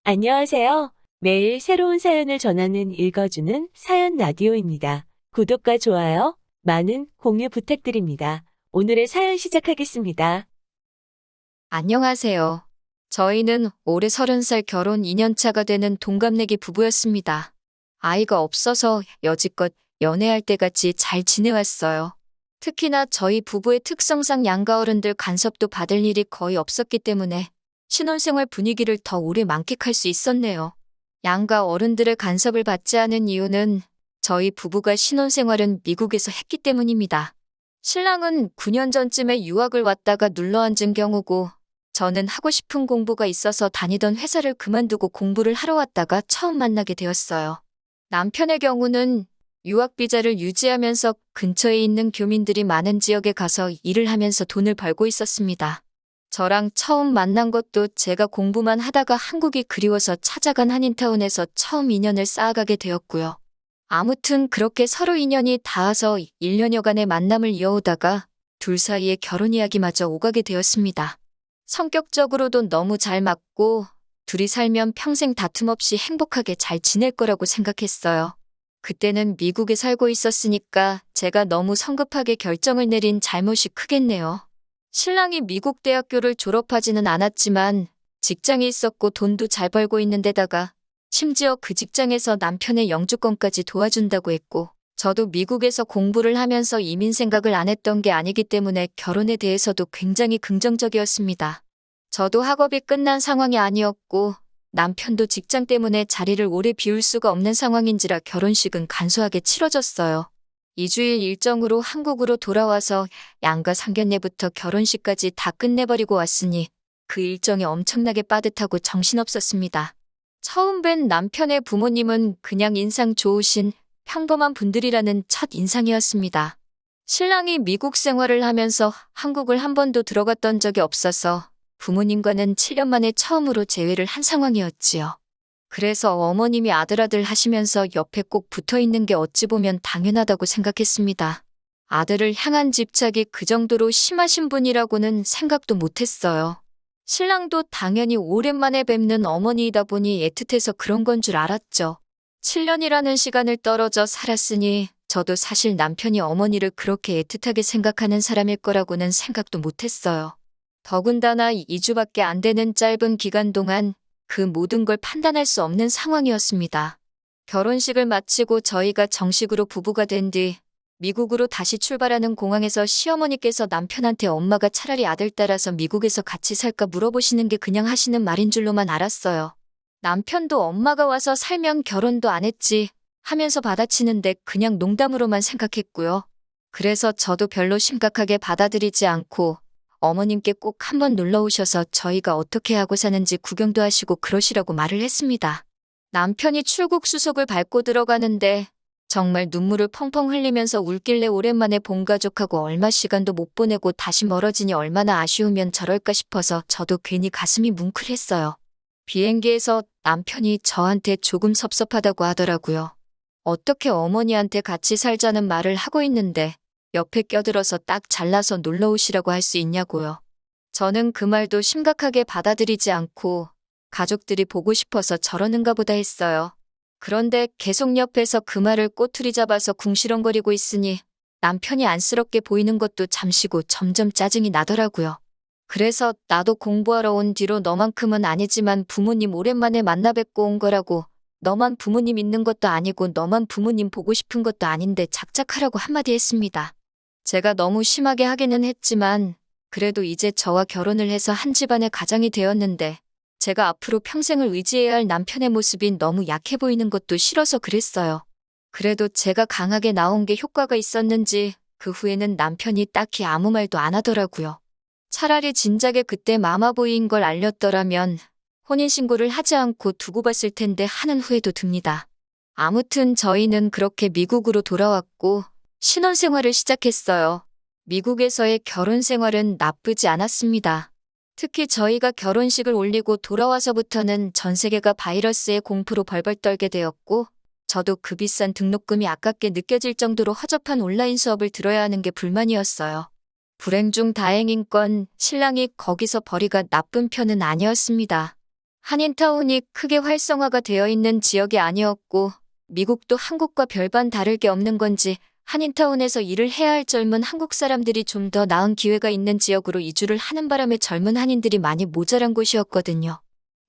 안녕하세요. 매일 새로운 사연을 전하는 읽어주는 사연 라디오입니다. 구독과 좋아요, 많은 공유 부탁드립니다. 오늘의 사연 시작하겠습니다. 안녕하세요. 저희는 올해 30살 결혼 2년차가 되는 동갑내기 부부였습니다. 아이가 없어서 여지껏 연애할 때같이 잘 지내왔어요. 특히나 저희 부부의 특성상 양가 어른들 간섭도 받을 일이 거의 없었기 때문에 신혼생활 분위기를 더 오래 만끽할 수 있었네요. 양가 어른들의 간섭을 받지 않은 이유는 저희 부부가 신혼생활은 미국에서 했기 때문입니다. 신랑은 9년 전쯤에 유학을 왔다가 눌러앉은 경우고 저는 하고 싶은 공부가 있어서 다니던 회사를 그만두고 공부를 하러 왔다가 처음 만나게 되었어요. 남편의 경우는 유학 비자를 유지하면서 근처에 있는 교민들이 많은 지역에 가서 일을 하면서 돈을 벌고 있었습니다. 저랑 처음 만난 것도 제가 공부만 하다가 한국이 그리워서 찾아간 한인타운에서 처음 인연을 쌓아가게 되었고요. 아무튼 그렇게 서로 인연이 닿아서 1년여간의 만남을 이어오다가 둘 사이에 결혼 이야기마저 오가게 되었습니다. 성격적으로도 너무 잘 맞고 둘이 살면 평생 다툼 없이 행복하게 잘 지낼 거라고 생각했어요. 그때는 미국에 살고 있었으니까 제가 너무 성급하게 결정을 내린 잘못이 크겠네요. 신랑이 미국 대학교를 졸업하지는 않았지만 직장이 있었고 돈도 잘 벌고 있는 데다가 심지어 그 직장에서 남편의 영주권까지 도와준다고 했고 저도 미국에서 공부를 하면서 이민 생각을 안 했던 게 아니기 때문에 결혼에 대해서도 굉장히 긍정적이었습니다. 저도 학업이 끝난 상황이 아니었고 남편도 직장 때문에 자리를 오래 비울 수가 없는 상황인지라 결혼식은 간소하게 치러졌어요. 2주일 일정으로 한국으로 돌아와서 양가 상견례부터 결혼식까지 다 끝내버리고 왔으니 그 일정이 엄청나게 빠듯하고 정신없었습니다. 처음 뵌 남편의 부모님은 그냥 인상 좋으신 평범한 분들이라는 첫 인상이었습니다. 신랑이 미국 생활을 하면서 한국을 한 번도 들어갔던 적이 없어서 부모님과는 7년 만에 처음으로 재회를 한 상황이었지요. 그래서 어머님이 아들 하시면서 옆에 꼭 붙어 있는 게 어찌 보면 당연하다고 생각했습니다. 아들을 향한 집착이 그 정도로 심하신 분이라고는 생각도 못했어요. 신랑도 당연히 오랜만에 뵙는 어머니이다 보니 애틋해서 그런 건 줄 알았죠. 7년이라는 시간을 떨어져 살았으니 저도 사실 남편이 어머니를 그렇게 애틋하게 생각하는 사람일 거라고는 생각도 못했어요. 더군다나 2주밖에 안 되는 짧은 기간 동안 그 모든 걸 판단할 수 없는 상황이었습니다. 결혼식을 마치고 저희가 정식으로 부부가 된 뒤 미국으로 다시 출발하는 공항에서 시어머니께서 남편한테 엄마가 차라리 아들 따라서 미국에서 같이 살까 물어보시는 게 그냥 하시는 말인 줄로만 알았어요. 남편도 엄마가 와서 살면 결혼도 안 했지 하면서 받아치는데 그냥 농담으로만 생각했고요. 그래서 저도 별로 심각하게 받아들이지 않고 어머님께 꼭 한번 놀러 오셔서 저희가 어떻게 하고 사는지 구경도 하시고 그러시라고 말을 했습니다. 남편이 출국 수속을 밟고 들어가는데 정말 눈물을 펑펑 흘리면서 울길래 오랜만에 본 가족하고 얼마 시간도 못 보내고 다시 멀어지니 얼마나 아쉬우면 저럴까 싶어서 저도 괜히 가슴이 뭉클했어요. 비행기에서 남편이 저한테 조금 섭섭하다고 하더라고요. 어떻게 어머니한테 같이 살자는 말을 하고 있는데 옆에 껴들어서 딱 잘라서 놀러 오시라고 할 수 있냐고요. 저는 그 말도 심각하게 받아들이지 않고 가족들이 보고 싶어서 저러는가 보다 했어요. 그런데 계속 옆에서 그 말을 꼬투리 잡아서 궁시렁거리고 있으니 남편이 안쓰럽게 보이는 것도 잠시고 점점 짜증이 나더라고요. 그래서 나도 공부하러 온 뒤로 너만큼은 아니지만 부모님 오랜만에 만나 뵙고 온 거라고 너만 부모님 있는 것도 아니고 너만 부모님 보고 싶은 것도 아닌데 작작하라고 한마디 했습니다. 제가 너무 심하게 하기는 했지만 그래도 이제 저와 결혼을 해서 한 집안의 가장이 되었는데 제가 앞으로 평생을 의지해야 할 남편의 모습이 너무 약해 보이는 것도 싫어서 그랬어요. 그래도 제가 강하게 나온 게 효과가 있었는지 그 후에는 남편이 딱히 아무 말도 안 하더라고요. 차라리 진작에 그때 마마보이인 걸 알렸더라면 혼인신고를 하지 않고 두고 봤을 텐데 하는 후회도 듭니다. 아무튼 저희는 그렇게 미국으로 돌아왔고 신혼생활을 시작했어요. 미국에서의 결혼 생활은 나쁘지 않았습니다. 특히 저희가 결혼식을 올리고 돌아와서부터는 전 세계가 바이러스의 공포로 벌벌 떨게 되었고 저도 그 비싼 등록금이 아깝게 느껴질 정도로 허접한 온라인 수업을 들어야 하는 게 불만이었어요. 불행 중 다행인 건 신랑이 거기서 벌이가 나쁜 편은 아니었습니다. 한인타운이 크게 활성화가 되어 있는 지역이 아니었고, 미국도 한국과 별반 다를 게 없는 건지 한인타운에서 일을 해야 할 젊은 한국 사람들이 좀 더 나은 기회가 있는 지역으로 이주를 하는 바람에 젊은 한인들이 많이 모자란 곳이었거든요.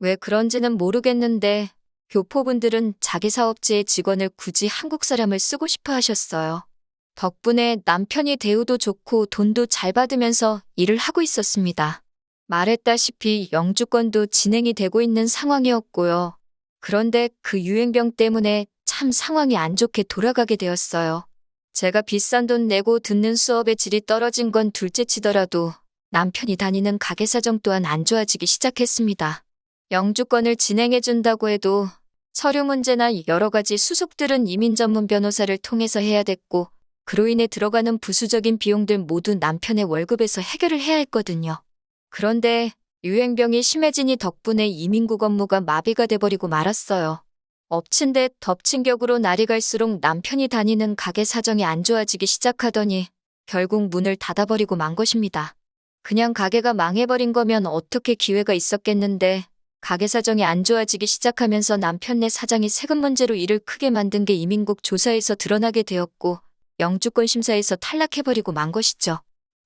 왜 그런지는 모르겠는데 교포분들은 자기 사업체의 직원을 굳이 한국 사람을 쓰고 싶어 하셨어요. 덕분에 남편이 대우도 좋고 돈도 잘 받으면서 일을 하고 있었습니다. 말했다시피 영주권도 진행이 되고 있는 상황이었고요. 그런데 그 유행병 때문에 참 상황이 안 좋게 돌아가게 되었어요. 제가 비싼 돈 내고 듣는 수업의 질이 떨어진 건 둘째치더라도 남편이 다니는 가게 사정 또한 안 좋아지기 시작했습니다. 영주권을 진행해준다고 해도 서류 문제나 여러 가지 수속들은 이민 전문 변호사를 통해서 해야 됐고, 그로 인해 들어가는 부수적인 비용들 모두 남편의 월급에서 해결을 해야 했거든요. 그런데 유행병이 심해지니 덕분에 이민국 업무가 마비가 돼버리고 말았어요. 엎친 데 덮친 격으로 날이 갈수록 남편이 다니는 가게 사정이 안 좋아지기 시작하더니 결국 문을 닫아버리고 만 것입니다. 그냥 가게가 망해버린 거면 어떻게 기회가 있었겠는데 가게 사정이 안 좋아지기 시작하면서 남편네 사장이 세금 문제로 일을 크게 만든 게 이민국 조사에서 드러나게 되었고 영주권 심사에서 탈락해버리고 만 것이죠.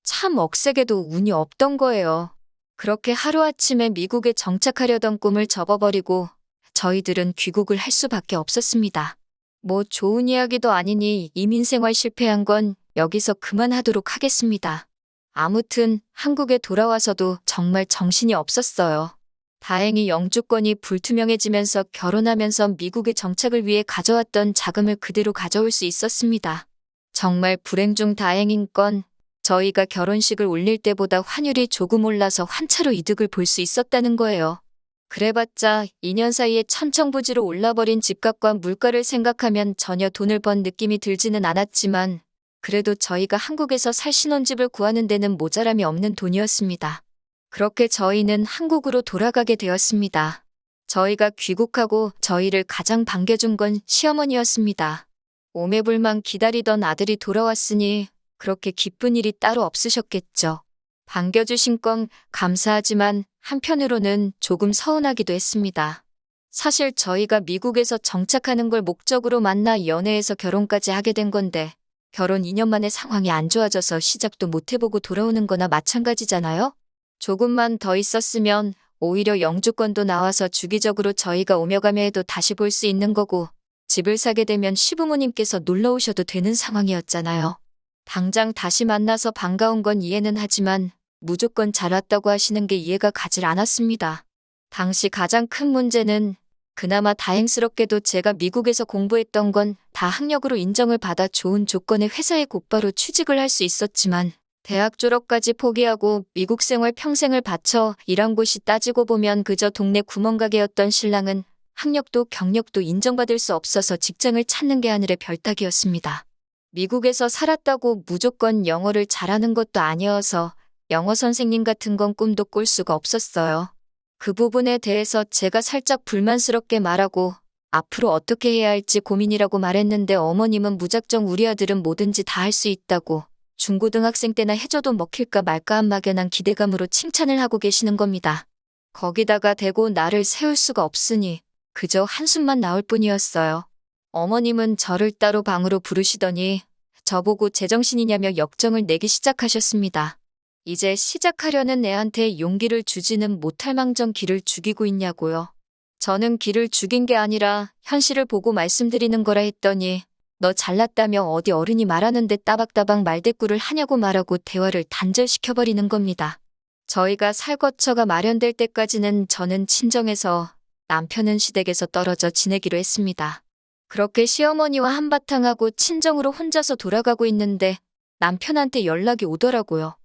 참 억세게도 운이 없던 거예요. 그렇게 하루아침에 미국에 정착하려던 꿈을 접어버리고 저희들은 귀국을 할 수밖에 없었습니다. 뭐 좋은 이야기도 아니니 이민 생활 실패한 건 여기서 그만하도록 하겠습니다. 아무튼 한국에 돌아와서도 정말 정신이 없었어요. 다행히 영주권이 불투명해지면서 결혼하면서 미국에 정착을 위해 가져왔던 자금을 그대로 가져올 수 있었습니다. 정말 불행 중 다행인 건 저희가 결혼식을 올릴 때보다 환율이 조금 올라서 환차로 이득을 볼 수 있었다는 거예요. 그래봤자 2년 사이에 천정부지로 올라버린 집값과 물가를 생각하면 전혀 돈을 번 느낌이 들지는 않았지만 그래도 저희가 한국에서 살 신혼집을 구하는 데는 모자람이 없는 돈이었습니다. 그렇게 저희는 한국으로 돌아가게 되었습니다. 저희가 귀국하고 저희를 가장 반겨준 건 시어머니였습니다. 오매불망 기다리던 아들이 돌아왔으니 그렇게 기쁜 일이 따로 없으셨겠죠. 반겨주신 건 감사하지만 한편으로는 조금 서운하기도 했습니다. 사실 저희가 미국에서 정착하는 걸 목적으로 만나 연애해서 결혼까지 하게 된 건데 결혼 2년 만에 상황이 안 좋아져서 시작도 못 해보고 돌아오는 거나 마찬가지잖아요? 조금만 더 있었으면 오히려 영주권도 나와서 주기적으로 저희가 오며 가며 해도 다시 볼 수 있는 거고 집을 사게 되면 시부모님께서 놀러 오셔도 되는 상황이었잖아요. 당장 다시 만나서 반가운 건 이해는 하지만 무조건 잘 왔다고 하시는 게 이해가 가질 않았습니다. 당시 가장 큰 문제는 그나마 다행스럽게도 제가 미국에서 공부했던 건 다 학력으로 인정을 받아 좋은 조건의 회사에 곧바로 취직을 할 수 있었지만 대학 졸업까지 포기하고 미국 생활 평생을 바쳐 일한 곳이 따지고 보면 그저 동네 구멍가게였던 신랑은 학력도 경력도 인정받을 수 없어서 직장을 찾는 게 하늘의 별따기였습니다. 미국에서 살았다고 무조건 영어를 잘하는 것도 아니어서 영어 선생님 같은 건 꿈도 꿀 수가 없었어요. 그 부분에 대해서 제가 살짝 불만스럽게 말하고 앞으로 어떻게 해야 할지 고민이라고 말했는데 어머님은 무작정 우리 아들은 뭐든지 다 할 수 있다고 중고등학생 때나 해줘도 먹힐까 말까 한 막연한 기대감으로 칭찬을 하고 계시는 겁니다. 거기다가 대고 나를 세울 수가 없으니 그저 한숨만 나올 뿐이었어요. 어머님은 저를 따로 방으로 부르시더니 저보고 제정신이냐며 역정을 내기 시작하셨습니다. 이제 시작하려는 애한테 용기를 주지는 못할 망정 기를 죽이고 있냐고요. 저는 기를 죽인 게 아니라 현실을 보고 말씀드리는 거라 했더니 너 잘났다며 어디 어른이 말하는데 따박따박 말대꾸를 하냐고 말하고 대화를 단절시켜버리는 겁니다. 저희가 살 거처가 마련될 때까지는 저는 친정에서 남편은 시댁에서 떨어져 지내기로 했습니다. 그렇게 시어머니와 한바탕하고 친정으로 혼자서 돌아가고 있는데 남편한테 연락이 오더라고요.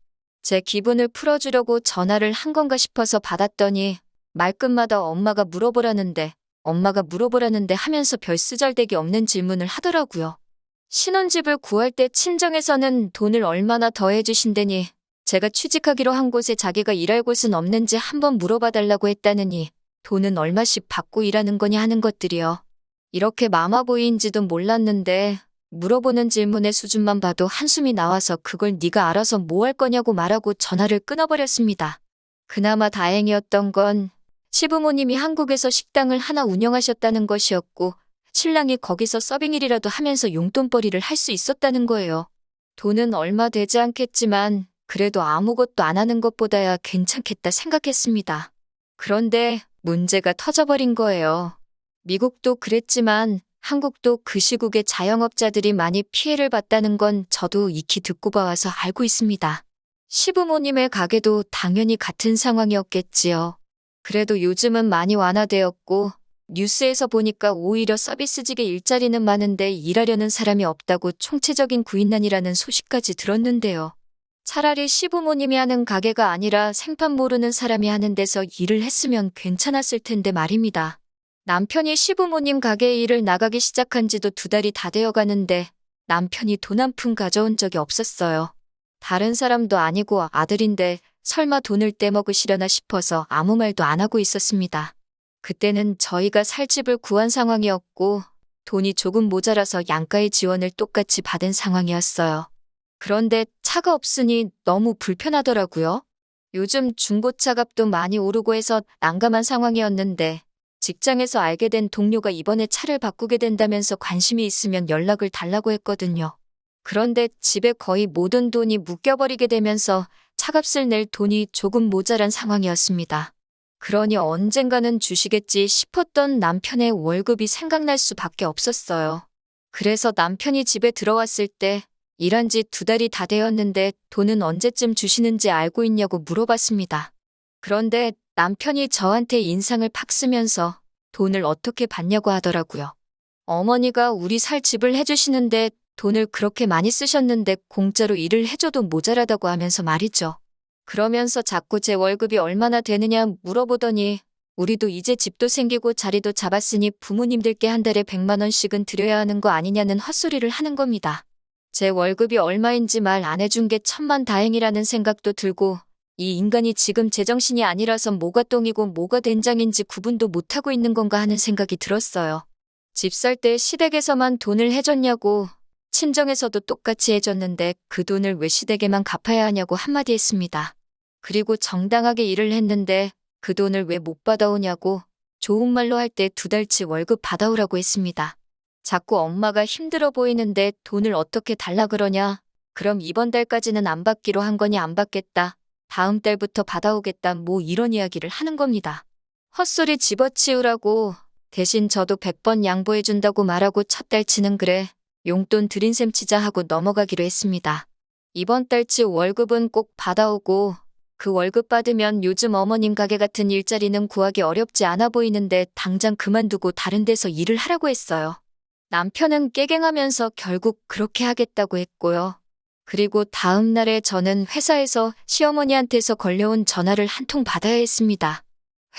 제 기분을 풀어주려고 전화를 한 건가 싶어서 받았더니 말끝마다 엄마가 물어보라는데 하면서 별 쓰잘데기 없는 질문을 하더라고요. 신혼집을 구할 때 친정에서는 돈을 얼마나 더 해주신다니 제가 취직하기로 한 곳에 자기가 일할 곳은 없는지 한번 물어봐달라고 했다느니 돈은 얼마씩 받고 일하는 거냐 하는 것들이요. 이렇게 마마보이인지도 몰랐는데 물어보는 질문의 수준만 봐도 한숨이 나와서 그걸 네가 알아서 뭐 할 거냐고 말하고 전화를 끊어버렸습니다. 그나마 다행이었던 건 시부모님이 한국에서 식당을 하나 운영하셨다는 것이었고 신랑이 거기서 서빙일이라도 하면서 용돈벌이를 할 수 있었다는 거예요. 돈은 얼마 되지 않겠지만 그래도 아무것도 안 하는 것보다야 괜찮겠다 생각했습니다. 그런데 문제가 터져버린 거예요. 미국도 그랬지만 한국도 그 시국에 자영업자들이 많이 피해를 봤다는 건 저도 익히 듣고 봐와서 알고 있습니다. 시부모님의 가게도 당연히 같은 상황이었겠지요. 그래도 요즘은 많이 완화되었고 뉴스에서 보니까 오히려 서비스직의 일자리는 많은데 일하려는 사람이 없다고 총체적인 구인난이라는 소식까지 들었는데요. 차라리 시부모님이 하는 가게가 아니라 생판 모르는 사람이 하는 데서 일을 했으면 괜찮았을 텐데 말입니다. 남편이 시부모님 가게에 일을 나가기 시작한 지도 2달이 다 되어 가는데 남편이 돈 한 푼 가져온 적이 없었어요. 다른 사람도 아니고 아들인데 설마 돈을 떼먹으시려나 싶어서 아무 말도 안 하고 있었습니다. 그때는 저희가 살 집을 구한 상황이었고 돈이 조금 모자라서 양가의 지원을 똑같이 받은 상황이었어요. 그런데 차가 없으니 너무 불편하더라고요. 요즘 중고차 값도 많이 오르고 해서 난감한 상황이었는데 직장에서 알게 된 동료가 이번에 차를 바꾸게 된다면서 관심이 있으면 연락을 달라고 했거든요. 그런데 집에 거의 모든 돈이 묶여버리게 되면서 차값을 낼 돈이 조금 모자란 상황이었습니다. 그러니 언젠가는 주시겠지 싶었던 남편의 월급이 생각날 수밖에 없었어요. 그래서 남편이 집에 들어왔을 때 일한 지 2달이 다 되었는데 돈은 언제쯤 주시는지 알고 있냐고 물어봤습니다. 그런데 남편이 저한테 인상을 팍 쓰면서 돈을 어떻게 받냐고 하더라고요. 어머니가 우리 살 집을 해주시는데 돈을 그렇게 많이 쓰셨는데 공짜로 일을 해줘도 모자라다고 하면서 말이죠. 그러면서 자꾸 제 월급이 얼마나 되느냐 물어보더니 우리도 이제 집도 생기고 자리도 잡았으니 부모님들께 한 달에 100만 원씩은 드려야 하는 거 아니냐는 헛소리를 하는 겁니다. 제 월급이 얼마인지 말 안 해준 게 천만다행이라는 생각도 들고 이 인간이 지금 제정신이 아니라서 뭐가 똥이고 뭐가 된장인지 구분도 못하고 있는 건가 하는 생각이 들었어요. 집 살 때 시댁에서만 돈을 해줬냐고 친정에서도 똑같이 해줬는데 그 돈을 왜 시댁에만 갚아야 하냐고 한마디 했습니다. 그리고 정당하게 일을 했는데 그 돈을 왜 못 받아오냐고 좋은 말로 할 때 2달치 월급 받아오라고 했습니다. 자꾸 엄마가 힘들어 보이는데 돈을 어떻게 달라 그러냐. 그럼 이번 달까지는 안 받기로 한 거니 안 받겠다. 다음 달부터 받아오겠다. 뭐 이런 이야기를 하는 겁니다. 헛소리 집어치우라고 대신 저도 100번 양보해준다고 말하고 첫 달치는 그래. 용돈 드린 셈 치자 하고 넘어가기로 했습니다. 이번 달치 월급은 꼭 받아오고 그 월급 받으면 요즘 어머님 가게 같은 일자리는 구하기 어렵지 않아 보이는데 당장 그만두고 다른 데서 일을 하라고 했어요. 남편은 깨갱하면서 결국 그렇게 하겠다고 했고요. 그리고 다음 날에 저는 회사에서 시어머니한테서 걸려온 전화를 한 통 받아야 했습니다.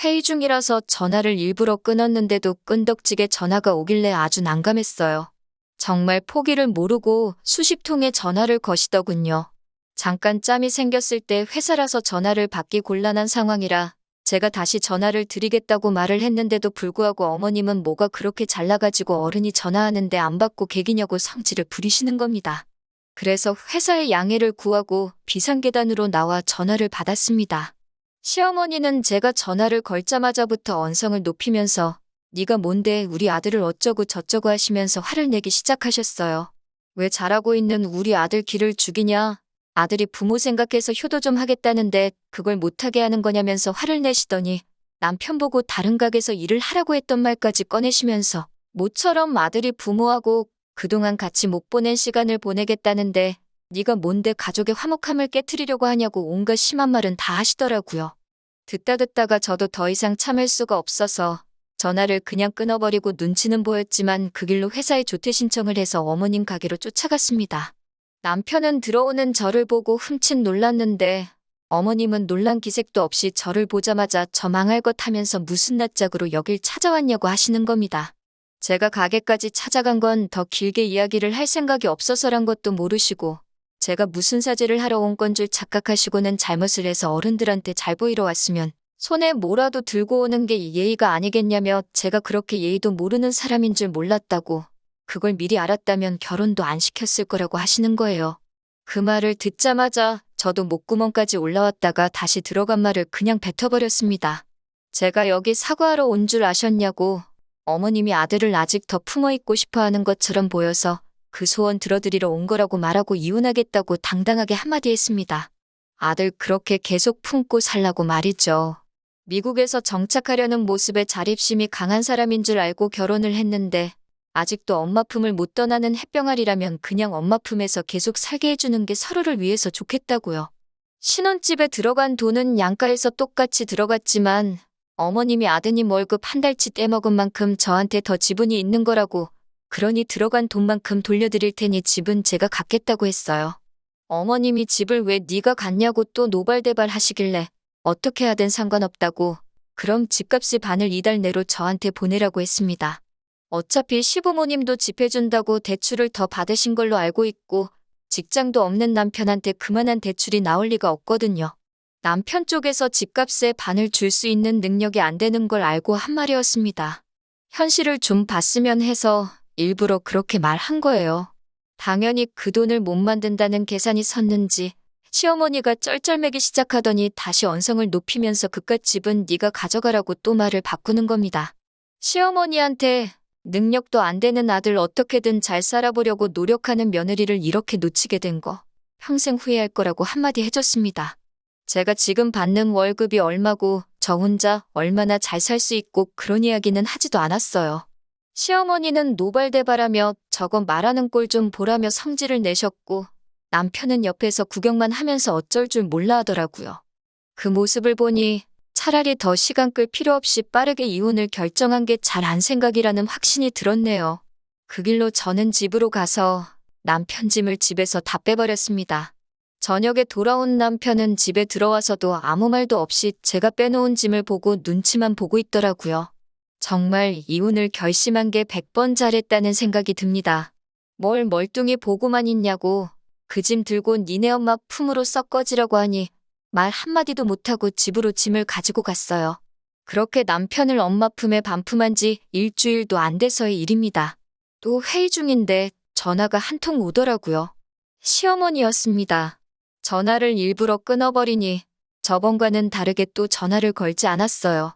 회의 중이라서 전화를 일부러 끊었는데도 끈덕지게 전화가 오길래 아주 난감했어요. 정말 포기를 모르고 수십 통의 전화를 거시더군요. 잠깐 짬이 생겼을 때 회사라서 전화를 받기 곤란한 상황이라 제가 다시 전화를 드리겠다고 말을 했는데도 불구하고 어머님은 뭐가 그렇게 잘나가지고 어른이 전화하는데 안 받고 개기냐고 성질을 부리시는 겁니다. 그래서 회사에 양해를 구하고 비상계단으로 나와 전화를 받았습니다. 시어머니는 제가 전화를 걸자마자부터 언성을 높이면서 네가 뭔데 우리 아들을 어쩌고 저쩌고 하시면서 화를 내기 시작하셨어요. 왜 잘하고 있는 우리 아들 기를 죽이냐. 아들이 부모 생각해서 효도 좀 하겠다는데 그걸 못하게 하는 거냐면서 화를 내시더니 남편 보고 다른 가게에서 일을 하라고 했던 말까지 꺼내시면서 모처럼 아들이 부모하고 그동안 같이 못 보낸 시간을 보내겠다는데 네가 뭔데 가족의 화목함을 깨트리려고 하냐고 온갖 심한 말은 다 하시더라고요. 듣다가 저도 더 이상 참을 수가 없어서 전화를 그냥 끊어버리고 눈치는 보였지만 그 길로 회사에 조퇴 신청을 해서 어머님 가게로 쫓아갔습니다. 남편은 들어오는 저를 보고 흠칫 놀랐는데 어머님은 놀란 기색도 없이 저를 보자마자 저 망할 것 하면서 무슨 낯짝으로 여길 찾아왔냐고 하시는 겁니다. 제가 가게까지 찾아간 건 더 길게 이야기를 할 생각이 없어서란 것도 모르시고 제가 무슨 사죄를 하러 온 건 줄 착각하시고는 잘못을 해서 어른들한테 잘 보이러 왔으면 손에 뭐라도 들고 오는 게 예의가 아니겠냐며 제가 그렇게 예의도 모르는 사람인 줄 몰랐다고 그걸 미리 알았다면 결혼도 안 시켰을 거라고 하시는 거예요. 그 말을 듣자마자 저도 목구멍까지 올라왔다가 다시 들어간 말을 그냥 뱉어버렸습니다. 제가 여기 사과하러 온 줄 아셨냐고 어머님이 아들을 아직 더 품어 있고 싶어 하는 것처럼 보여서 그 소원 들어드리러 온 거라고 말하고 이혼하겠다고 당당하게 한마디 했습니다. 아들 그렇게 계속 품고 살라고 말이죠. 미국에서 정착하려는 모습에 자립심이 강한 사람인 줄 알고 결혼을 했는데 아직도 엄마 품을 못 떠나는 햇병아리라면 그냥 엄마 품에서 계속 살게 해주는 게 서로를 위해서 좋겠다고요. 신혼집에 들어간 돈은 양가에서 똑같이 들어갔지만 어머님이 아드님 월급 한 달치 떼먹은 만큼 저한테 더 지분이 있는 거라고, 그러니 들어간 돈만큼 돌려드릴 테니 집은 제가 갖겠다고 했어요. 어머님이 집을 왜 네가 갖냐고 또 노발대발 하시길래 어떻게 하든 상관없다고, 그럼 집값의 반을 이달 내로 저한테 보내라고 했습니다. 어차피 시부모님도 집 해준다고 대출을 더 받으신 걸로 알고 있고 직장도 없는 남편한테 그만한 대출이 나올 리가 없거든요. 남편 쪽에서 집값의 반을 줄 수 있는 능력이 안 되는 걸 알고 한 말이었습니다. 현실을 좀 봤으면 해서 일부러 그렇게 말한 거예요. 당연히 그 돈을 못 만든다는 계산이 섰는지 시어머니가 쩔쩔매기 시작하더니 다시 언성을 높이면서 그깟 집은 네가 가져가라고 또 말을 바꾸는 겁니다. 시어머니한테 능력도 안 되는 아들 어떻게든 잘 살아보려고 노력하는 며느리를 이렇게 놓치게 된 거 평생 후회할 거라고 한마디 해줬습니다. 제가 지금 받는 월급이 얼마고 저 혼자 얼마나 잘 살 수 있고 그런 이야기는 하지도 않았어요. 시어머니는 노발대발하며 저건 말하는 꼴 좀 보라며 성질을 내셨고 남편은 옆에서 구경만 하면서 어쩔 줄 몰라 하더라고요. 그 모습을 보니 차라리 더 시간 끌 필요 없이 빠르게 이혼을 결정한 게 잘한 생각이라는 확신이 들었네요. 그 길로 저는 집으로 가서 남편 짐을 집에서 다 빼버렸습니다. 저녁에 돌아온 남편은 집에 들어와서도 아무 말도 없이 제가 빼놓은 짐을 보고 눈치만 보고 있더라고요. 정말 이혼을 결심한 게 100번 잘했다는 생각이 듭니다. 뭘 멀뚱히 보고만 있냐고, 그 짐 들고 니네 엄마 품으로 썩 꺼지라고 하니 말 한마디도 못하고 집으로 짐을 가지고 갔어요. 그렇게 남편을 엄마 품에 반품한 지 일주일도 안 돼서의 일입니다. 또 회의 중인데 전화가 한 통 오더라고요. 시어머니였습니다. 전화를 일부러 끊어버리니 저번과는 다르게 또 전화를 걸지 않았어요.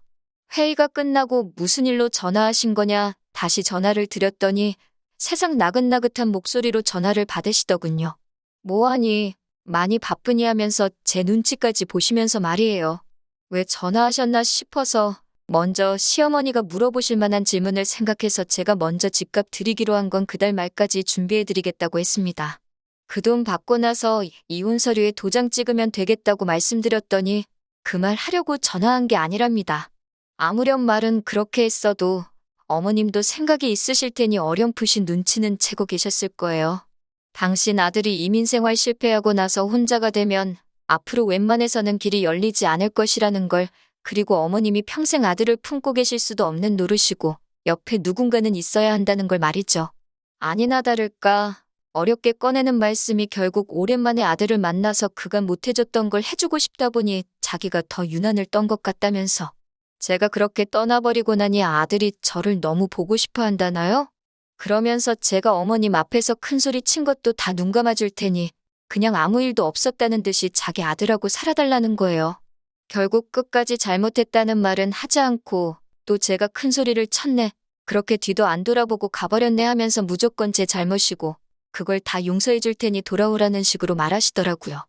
회의가 끝나고 무슨 일로 전화하신 거냐 다시 전화를 드렸더니 세상 나긋나긋한 목소리로 전화를 받으시더군요. 뭐하니? 많이 바쁘니 하면서 제 눈치까지 보시면서 말이에요. 왜 전화하셨나 싶어서 먼저 시어머니가 물어보실 만한 질문을 생각해서 제가 먼저 집값 드리기로 한 건 그달 말까지 준비해드리겠다고 했습니다. 그 돈 받고 나서 이혼 서류에 도장 찍으면 되겠다고 말씀드렸더니 그 말 하려고 전화한 게 아니랍니다. 아무렴 말은 그렇게 했어도 어머님도 생각이 있으실 테니 어렴풋이 눈치는 채고 계셨을 거예요. 당신 아들이 이민생활 실패하고 나서 혼자가 되면 앞으로 웬만해서는 길이 열리지 않을 것이라는 걸, 그리고 어머님이 평생 아들을 품고 계실 수도 없는 노릇이고 옆에 누군가는 있어야 한다는 걸 말이죠. 아니나 다를까 어렵게 꺼내는 말씀이 결국 오랜만에 아들을 만나서 그간 못해줬던 걸 해주고 싶다 보니 자기가 더 유난을 떤 것 같다면서. 제가 그렇게 떠나버리고 나니 아들이 저를 너무 보고 싶어 한다나요? 그러면서 제가 어머님 앞에서 큰소리 친 것도 다 눈 감아줄 테니 그냥 아무 일도 없었다는 듯이 자기 아들하고 살아달라는 거예요. 결국 끝까지 잘못했다는 말은 하지 않고 또 제가 큰소리를 쳤네, 그렇게 뒤도 안 돌아보고 가버렸네 하면서 무조건 제 잘못이고 그걸 다 용서해줄 테니 돌아오라는 식으로 말하시더라고요.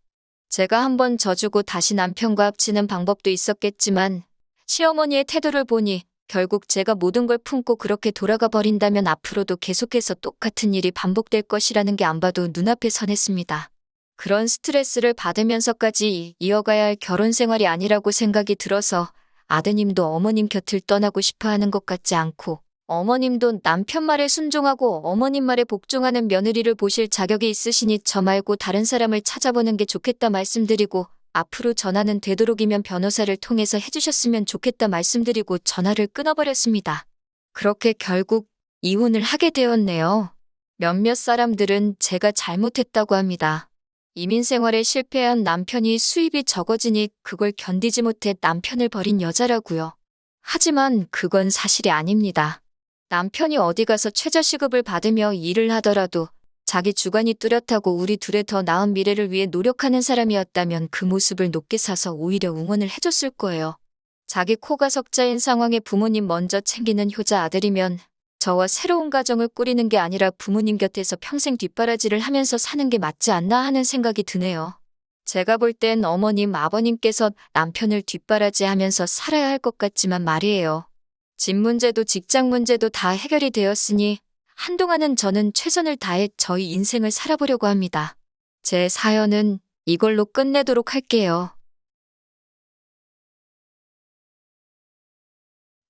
제가 한번 져주고 다시 남편과 합치는 방법도 있었겠지만 시어머니의 태도를 보니 결국 제가 모든 걸 품고 그렇게 돌아가 버린다면 앞으로도 계속해서 똑같은 일이 반복될 것이라는 게 안 봐도 눈앞에 선했습니다. 그런 스트레스를 받으면서까지 이어가야 할 결혼 생활이 아니라고 생각이 들어서 아드님도 어머님 곁을 떠나고 싶어 하는 것 같지 않고 어머님도 남편 말에 순종하고 어머님 말에 복종하는 며느리를 보실 자격이 있으시니 저 말고 다른 사람을 찾아보는 게 좋겠다 말씀드리고 앞으로 전화는 되도록이면 변호사를 통해서 해주셨으면 좋겠다 말씀드리고 전화를 끊어버렸습니다. 그렇게 결국 이혼을 하게 되었네요. 몇몇 사람들은 제가 잘못했다고 합니다. 이민 생활에 실패한 남편이 수입이 적어지니 그걸 견디지 못해 남편을 버린 여자라고요. 하지만 그건 사실이 아닙니다. 남편이 어디 가서 최저시급을 받으며 일을 하더라도 자기 주관이 뚜렷하고 우리 둘의 더 나은 미래를 위해 노력하는 사람이었다면 그 모습을 높게 사서 오히려 응원을 해줬을 거예요. 자기 코가 석자인 상황에 부모님 먼저 챙기는 효자 아들이면 저와 새로운 가정을 꾸리는 게 아니라 부모님 곁에서 평생 뒷바라지를 하면서 사는 게 맞지 않나 하는 생각이 드네요. 제가 볼 땐 어머님, 아버님께서 남편을 뒷바라지 하면서 살아야 할 것 같지만 말이에요. 집 문제도 직장 문제도 다 해결이 되었으니 한동안은 저는 최선을 다해 저희 인생을 살아보려고 합니다. 제 사연은 이걸로 끝내도록 할게요.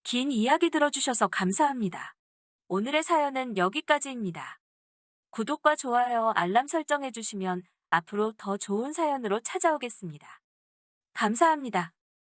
긴 이야기 들어주셔서 감사합니다. 오늘의 사연은 여기까지입니다. 구독과 좋아요, 알람 설정해주시면 앞으로 더 좋은 사연으로 찾아오겠습니다. 감사합니다.